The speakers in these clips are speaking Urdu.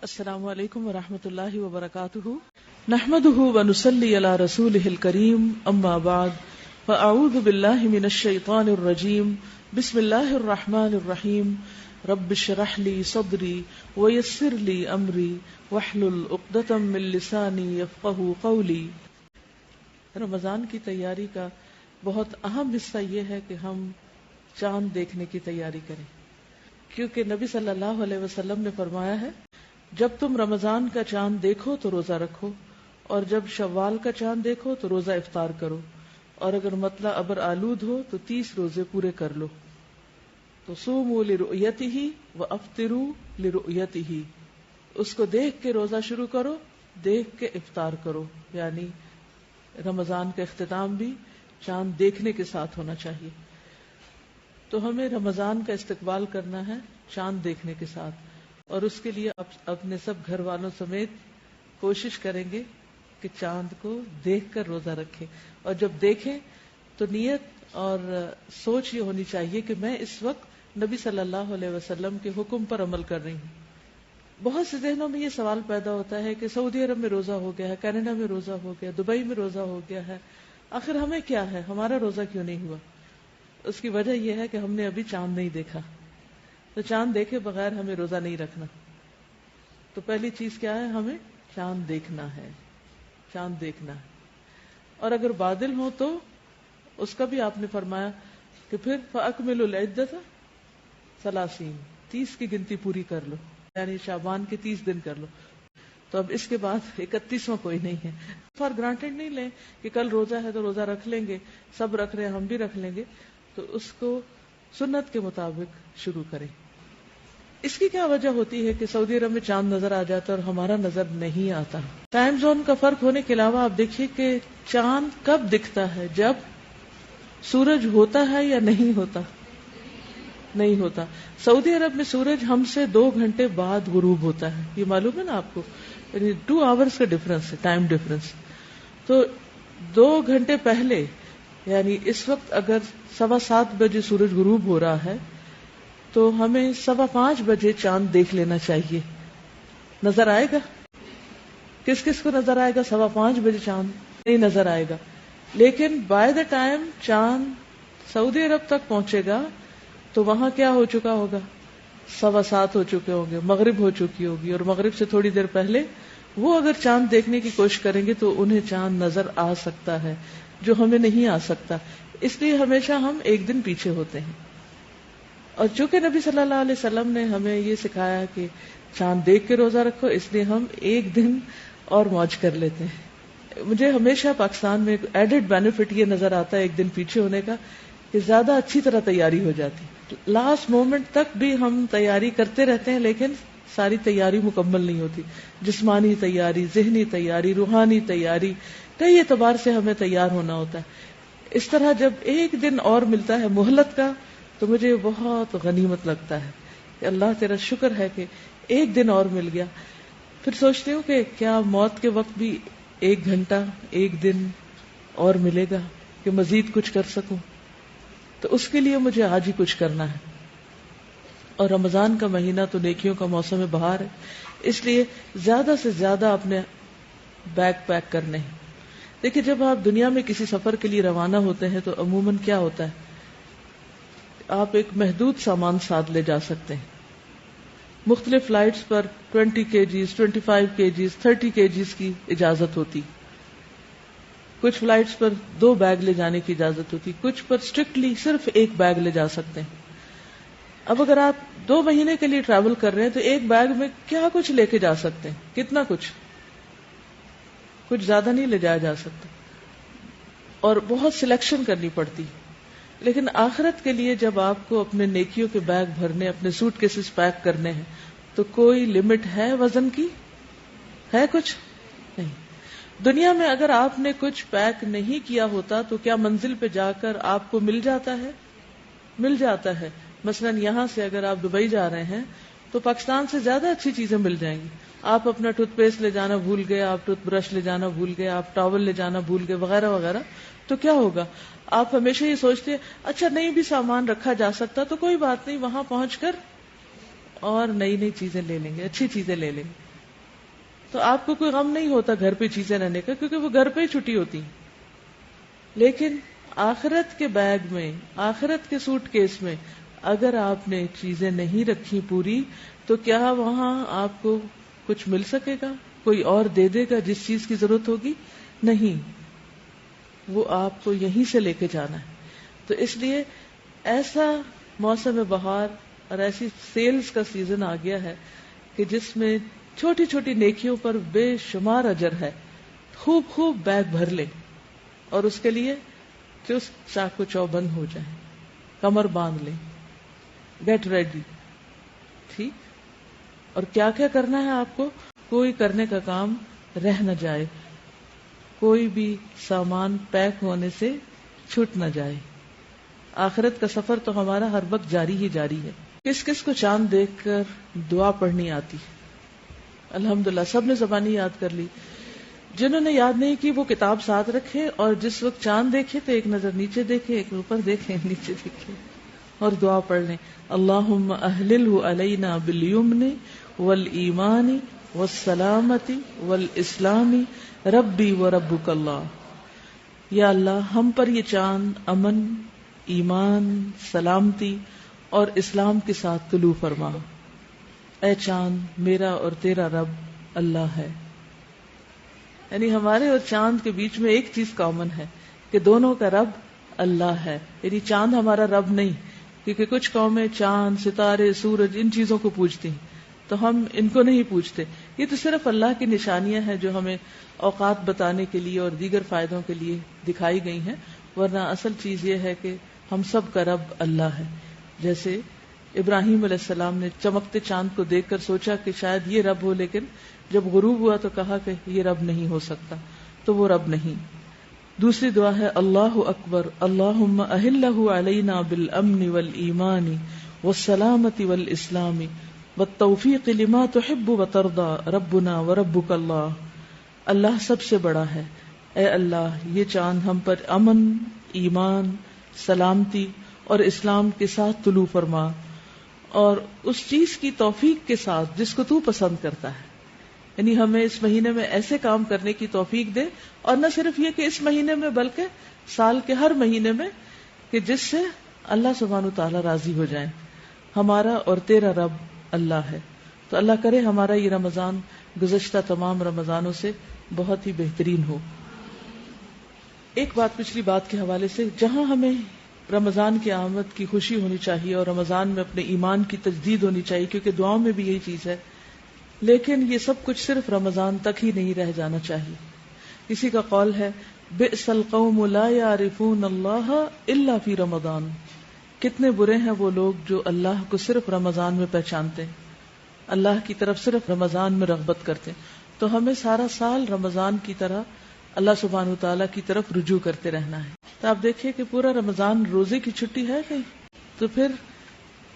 السلام علیکم ورحمۃ اللہ وبرکاتہ نحمده ونصلی علی رسولہ الکریم اما بعد فاعوذ باللہ من الشیطان الرجیم بسم اللہ الرحمن الرحیم رب اشرح لی صدری ویسر لی امری واحلل عقدۃ من لسانی یفقهوا قولی۔ رمضان کی تیاری کا بہت اہم حصہ یہ ہے کہ ہم چاند دیکھنے کی تیاری کریں، کیونکہ نبی صلی اللہ علیہ وسلم نے فرمایا ہے جب تم رمضان کا چاند دیکھو تو روزہ رکھو، اور جب شوال کا چاند دیکھو تو روزہ افطار کرو، اور اگر مطلع ابر آلود ہو تو 30 روزے پورے کر لو۔ تو صوموا لرؤیتہ وافطروا لرؤیتہ، اس کو دیکھ کے روزہ شروع کرو، دیکھ کے افطار کرو، یعنی رمضان کا اختتام بھی چاند دیکھنے کے ساتھ ہونا چاہیے۔ تو ہمیں رمضان کا استقبال کرنا ہے چاند دیکھنے کے ساتھ، اور اس کے لیے اپنے سب گھر والوں سمیت کوشش کریں گے کہ چاند کو دیکھ کر روزہ رکھیں، اور جب دیکھیں تو نیت اور سوچ یہ ہونی چاہیے کہ میں اس وقت نبی صلی اللہ علیہ وسلم کے حکم پر عمل کر رہی ہوں۔ بہت سے ذہنوں میں یہ سوال پیدا ہوتا ہے کہ سعودی عرب میں روزہ ہو گیا ہے، کینیڈا میں روزہ ہو گیا، دبئی میں روزہ ہو گیا ہے، آخر ہمیں کیا ہے، ہمارا روزہ کیوں نہیں ہوا؟ اس کی وجہ یہ ہے کہ ہم نے ابھی چاند نہیں دیکھا، تو چاند دیکھے بغیر ہمیں روزہ نہیں رکھنا۔ تو پہلی چیز کیا ہے؟ ہمیں چاند دیکھنا ہے، چاند دیکھنا ہے، اور اگر بادل ہو تو اس کا بھی آپ نے فرمایا کہ پھر فَأَكْمِلُوا الْعِدَّةَ 30 کی گنتی پوری کر لو، یعنی شعبان کے 30 دن کر لو۔ تو اب اس کے بعد 31واں کوئی نہیں ہے۔ فار گرانٹیڈ نہیں لیں کہ کل روزہ ہے تو روزہ رکھ لیں گے، سب رکھ رہے ہیں ہم بھی رکھ لیں گے، تو اس کو سنت کے مطابق شروع کریں۔ اس کی کیا وجہ ہوتی ہے کہ سعودی عرب میں چاند نظر آ جاتا ہے اور ہمارا نظر نہیں آتا؟ ٹائم زون کا فرق ہونے کے علاوہ آپ دیکھیے کہ چاند کب دکھتا ہے؟ جب سورج ہوتا ہے یا نہیں ہوتا؟ نہیں ہوتا۔ سعودی عرب میں سورج ہم سے 2 گھنٹے بعد غروب ہوتا ہے، یہ معلوم ہے نا آپ کو، یعنی 2 آورز کا ڈفرنس ہے، ٹائم ڈفرنس۔ تو 2 گھنٹے پہلے، یعنی اس وقت اگر 7:15 بجے سورج غروب ہو رہا ہے تو ہمیں 5:15 بجے چاند دیکھ لینا چاہیے۔ نظر آئے گا؟ کس کس کو نظر آئے گا 5:15 بجے چاند؟ نہیں نظر آئے گا، لیکن بائی دا ٹائم چاند سعودی عرب تک پہنچے گا تو وہاں کیا ہو چکا ہوگا؟ 7:15 ہو چکے ہوں گے، مغرب ہو چکی ہوگی، اور مغرب سے تھوڑی دیر پہلے وہ اگر چاند دیکھنے کی کوشش کریں گے تو انہیں چاند نظر آ سکتا ہے جو ہمیں نہیں آ سکتا۔ اس لیے ہمیشہ ہم ایک دن پیچھے ہوتے ہیں، اور چونکہ نبی صلی اللہ علیہ وسلم نے ہمیں یہ سکھایا کہ چاند دیکھ کے روزہ رکھو، اس لیے ہم ایک دن اور موج کر لیتے ہیں۔ مجھے ہمیشہ پاکستان میں ایڈڈ بینیفٹ یہ نظر آتا ہے ایک دن پیچھے ہونے کا، کہ زیادہ اچھی طرح تیاری ہو جاتی۔ لاسٹ مومنٹ تک بھی ہم تیاری کرتے رہتے ہیں، لیکن ساری تیاری مکمل نہیں ہوتی۔ جسمانی تیاری، ذہنی تیاری، روحانی تیاری، کئی اعتبار سے ہمیں تیار ہونا ہوتا ہے۔ اس طرح جب ایک دن اور ملتا ہے مہلت کا تو مجھے بہت غنیمت لگتا ہے کہ اللہ تیرا شکر ہے کہ ایک دن اور مل گیا۔ پھر سوچتی ہوں کہ کیا موت کے وقت بھی 1 گھنٹہ، 1 دن اور ملے گا کہ مزید کچھ کر سکوں؟ تو اس کے لیے مجھے آج ہی کچھ کرنا ہے، اور رمضان کا مہینہ تو نیکیوں کا موسم بہار ہے، اس لیے زیادہ سے زیادہ اپنے بیگ پیک کرنے ہیں۔ دیکھیے جب آپ دنیا میں کسی سفر کے لیے روانہ ہوتے ہیں تو عموماً کیا ہوتا ہے، آپ ایک محدود سامان ساتھ لے جا سکتے ہیں۔ مختلف فلائٹس پر 20 kgs، 25 kgs، 30 kgs کی اجازت ہوتی، کچھ فلائٹس پر 2 بیگ لے جانے کی اجازت ہوتی، کچھ پر اسٹرکٹلی صرف 1 بیگ لے جا سکتے ہیں۔ اب اگر آپ 2 مہینے کے لیے ٹریول کر رہے ہیں تو 1 بیگ میں کیا کچھ لے کے جا سکتے ہیں؟ کتنا کچھ زیادہ نہیں لے جایا جا سکتا، اور بہت سلیکشن کرنی پڑتی۔ لیکن آخرت کے لیے جب آپ کو اپنے نیکیوں کے بیگ بھرنے، اپنے سوٹ کیسز پیک کرنے ہیں، تو کوئی لمٹ ہے وزن کی؟ ہے کچھ؟ نہیں۔ دنیا میں اگر آپ نے کچھ پیک نہیں کیا ہوتا تو کیا منزل پہ جا کر آپ کو مل جاتا ہے؟ مل جاتا ہے۔ مثلا یہاں سے اگر آپ دبئی جا رہے ہیں تو پاکستان سے زیادہ اچھی چیزیں مل جائیں گی۔ آپ اپنا ٹوتھ پیسٹ لے جانا بھول گئے، آپ ٹوتھ برش لے جانا بھول گئے، آپ ٹاول لے جانا بھول گئے، وغیرہ وغیرہ، تو کیا ہوگا؟ آپ ہمیشہ یہ سوچتے ہیں اچھا نہیں بھی سامان رکھا جا سکتا تو کوئی بات نہیں، وہاں پہنچ کر اور نئی نئی چیزیں لے لیں گے، اچھی چیزیں لے لیں گے۔ تو آپ کو کوئی غم نہیں ہوتا گھر پہ چیزیں رہنے کا، کیونکہ وہ گھر پہ ہی چھٹی ہوتی ہیں۔ لیکن آخرت کے بیگ میں، آخرت کے سوٹ کیس میں اگر آپ نے چیزیں نہیں رکھی پوری، تو کیا وہاں آپ کو کچھ مل سکے گا؟ کوئی اور دے دے گا جس چیز کی ضرورت ہوگی؟ نہیں، وہ آپ کو یہیں سے لے کے جانا ہے۔ تو اس لیے ایسا موسم بہار اور ایسی سیلز کا سیزن آ گیا ہے کہ جس میں چھوٹی چھوٹی نیکیوں پر بے شمار اجر ہے۔ خوب خوب بیگ بھر لیں اور اس کے لیے چست چاقو چوبند ہو جائیں، کمر باندھ لیں، گیٹ ریڈی، ٹھیک۔ اور کیا کیا کرنا ہے آپ کو؟ کوئی کرنے کا کام رہ نہ جائے، کوئی بھی سامان پیک ہونے سے چھوٹ نہ جائے۔ آخرت کا سفر تو ہمارا ہر وقت جاری ہی جاری ہے۔ کس کس کو چاند دیکھ کر دعا پڑھنی آتی؟ الحمدللہ سب نے زبانی یاد کر لی۔ جنہوں نے یاد نہیں کی وہ کتاب ساتھ رکھے، اور جس وقت چاند دیکھے تو ایک نظر نیچے دیکھے، ایک اوپر دیکھے، نیچے دیکھے، اور دعا پڑھ لیں۔ اللہم اہللہ علینا بالیمن والایمان والسلامت والاسلام ربی وربک اللہ۔ یا اللہ ہم پر یہ چاند امن، ایمان، سلامتی اور اسلام کے ساتھ طلوع فرما۔ اے چاند میرا اور تیرا رب اللہ ہے۔ یعنی ہمارے اور چاند کے بیچ میں ایک چیز کامن ہے کہ دونوں کا رب اللہ ہے۔ یعنی چاند ہمارا رب نہیں، کیونکہ کچھ قومیں چاند، ستارے، سورج ان چیزوں کو پوجتی ہیں، تو ہم ان کو نہیں پوجتے۔ یہ تو صرف اللہ کی نشانیاں ہیں جو ہمیں اوقات بتانے کے لیے اور دیگر فائدوں کے لیے دکھائی گئی ہیں، ورنہ اصل چیز یہ ہے کہ ہم سب کا رب اللہ ہے۔ جیسے ابراہیم علیہ السلام نے چمکتے چاند کو دیکھ کر سوچا کہ شاید یہ رب ہو، لیکن جب غروب ہوا تو کہا کہ یہ رب نہیں ہو سکتا، تو وہ رب نہیں۔ دوسری دعا ہے اللہ اکبر اللہم اہلہ علینا بالامن والایمان والسلامت والاسلام والتوفیق لما تحب وترضى ربنا وربک اللہ۔ اللہ سب سے بڑا ہے، اے اللہ یہ چاند ہم پر امن، ایمان، سلامتی اور اسلام کے ساتھ طلوع فرما، اور اس چیز کی توفیق کے ساتھ جس کو تو پسند کرتا ہے۔ یعنی ہمیں اس مہینے میں ایسے کام کرنے کی توفیق دے، اور نہ صرف یہ کہ اس مہینے میں بلکہ سال کے ہر مہینے میں، کہ جس سے اللہ سبحانہ وتعالی راضی ہو جائیں۔ ہمارا اور تیرا رب اللہ ہے۔ تو اللہ کرے ہمارا یہ رمضان گزشتہ تمام رمضانوں سے بہت ہی بہترین ہو۔ ایک بات پچھلی بات کے حوالے سے، جہاں ہمیں رمضان کی آمد کی خوشی ہونی چاہیے اور رمضان میں اپنے ایمان کی تجدید ہونی چاہیے، کیونکہ دعاؤں میں بھی یہی چیز ہے، لیکن یہ سب کچھ صرف رمضان تک ہی نہیں رہ جانا چاہیے۔ کسی کا قول ہے بئس القوم لا یعرفون اللہ الا فی رمضان۔ کتنے برے ہیں وہ لوگ جو اللہ کو صرف رمضان میں پہچانتے ہیں، اللہ کی طرف صرف رمضان میں رغبت کرتے ہیں۔ تو ہمیں سارا سال رمضان کی طرح اللہ سبحانہ وتعالیٰ کی طرف رجوع کرتے رہنا ہے۔ تو آپ دیکھیے کہ پورا رمضان روزے کی چھٹی ہے کہیں، تو پھر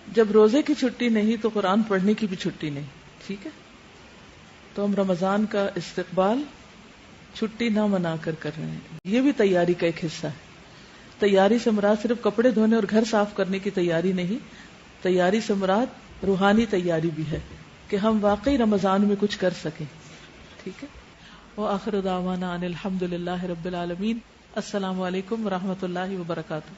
جب روزے کی چھٹی نہیں تو قرآن پڑھنے کی بھی چھٹی نہیں، ٹھیک ہے؟ تو ہم رمضان کا استقبال چھٹی نہ منا کر رہے ہیں، یہ بھی تیاری کا ایک حصہ ہے۔ تیاری سے مراد صرف کپڑے دھونے اور گھر صاف کرنے کی تیاری نہیں، تیاری سے مراد روحانی تیاری بھی ہے کہ ہم واقعی رمضان میں کچھ کر سکیں، ٹھیک ہے؟ وآخر دعوانا ان الحمد للہ رب العالمین۔ السلام علیکم ورحمۃ اللہ وبرکاتہ۔